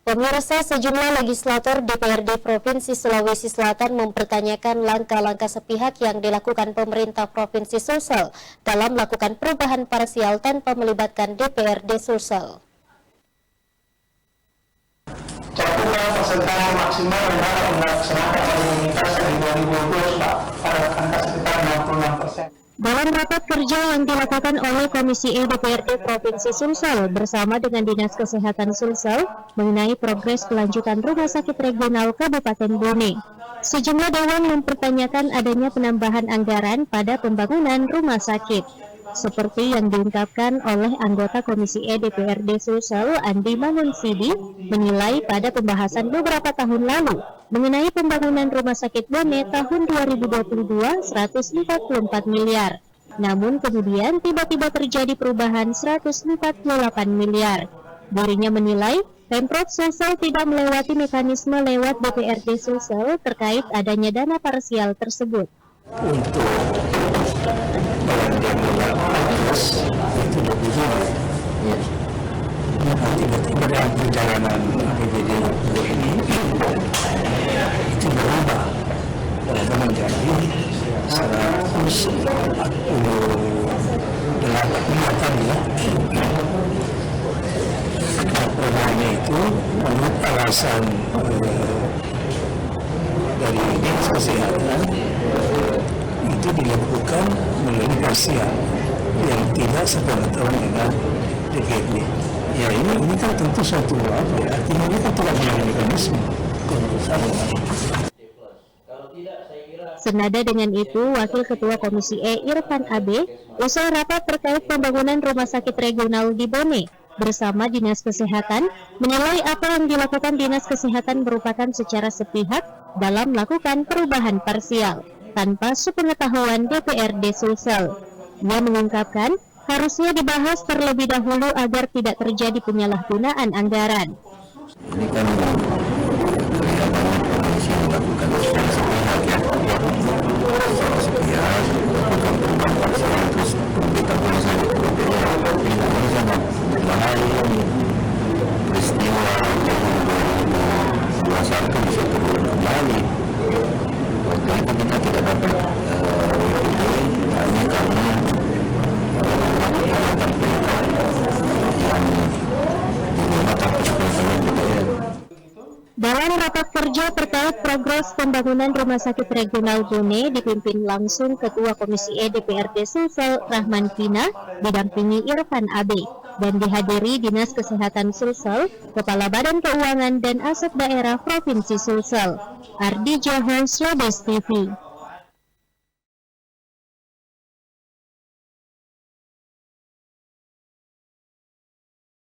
Pemirsa, sejumlah legislator DPRD Provinsi Sulawesi Selatan mempertanyakan langkah-langkah sepihak yang dilakukan pemerintah Provinsi Sulsel dalam melakukan perubahan parsial tanpa melibatkan DPRD Sulsel. Cakupan persentase maksimal yang dapat melaksanakan imunitas di 2020 pada angka sekitar 66%. Dalam rapat kerja yang dilakukan oleh Komisi E DPRD Provinsi Sulsel bersama dengan Dinas Kesehatan Sulsel mengenai progres kelanjutan Rumah Sakit Regional Kabupaten Bone, sejumlah dewan mempertanyakan adanya penambahan anggaran pada pembangunan rumah sakit. Seperti yang diungkapkan oleh anggota Komisi E DPRD Sulsel, Andi Mangunsidi, menilai pada pembahasan beberapa tahun lalu mengenai pembangunan Rumah Sakit Bone tahun 2022 144 miliar. Namun kemudian tiba-tiba terjadi perubahan 148 miliar. Dirinya menilai Pemprov Sulsel tidak melewati mekanisme lewat DPRD Sulsel terkait adanya dana parsial tersebut. Untuk itu lebih jauh. Tiba-tiba dalam perjalanan APBD ini itu berubah menjadi 148 ya. Perubahannya itu menurut alasan dari Dinas Kesehatan itu dilakukan melalui parsial yang tidak sepengetahuan dengan DPRD. Ya ini kan tentu suatu artinya ini kan tidak melalui mekanisme. Senada dengan itu, Wakil Ketua Komisi E Irfan Abe usai rapat terkait pembangunan Rumah Sakit Regional di Bone bersama Dinas Kesehatan menilai apa yang dilakukan Dinas Kesehatan merupakan secara sepihak dalam melakukan perubahan parsial tanpa sepengetahuan DPRD Sulsel. Ia mengungkapkan harusnya dibahas terlebih dahulu agar tidak terjadi penyalahgunaan anggaran. Ini kan kelihatannya Komisi melakukan secara sepihak ya. Secara sepihak melakukan perubahan parsial terus pemberitahuan saya ke DPR. Ini sangat berbahaya nih. Peristiwa tahun 2021 bisa terulang kembali. Waktu itu kita tidak dapat WPD hanya karena Dalam rapat kerja terkait progres pembangunan Rumah Sakit Regional Bone dipimpin langsung Ketua Komisi E DPRD Sulsel Rahman Fina didampingi Irfan Abe dan dihadiri Dinas Kesehatan Sulsel, Kepala Badan Keuangan dan Aset Daerah Provinsi Sulsel, Ardi Johon, Sulawesi TV.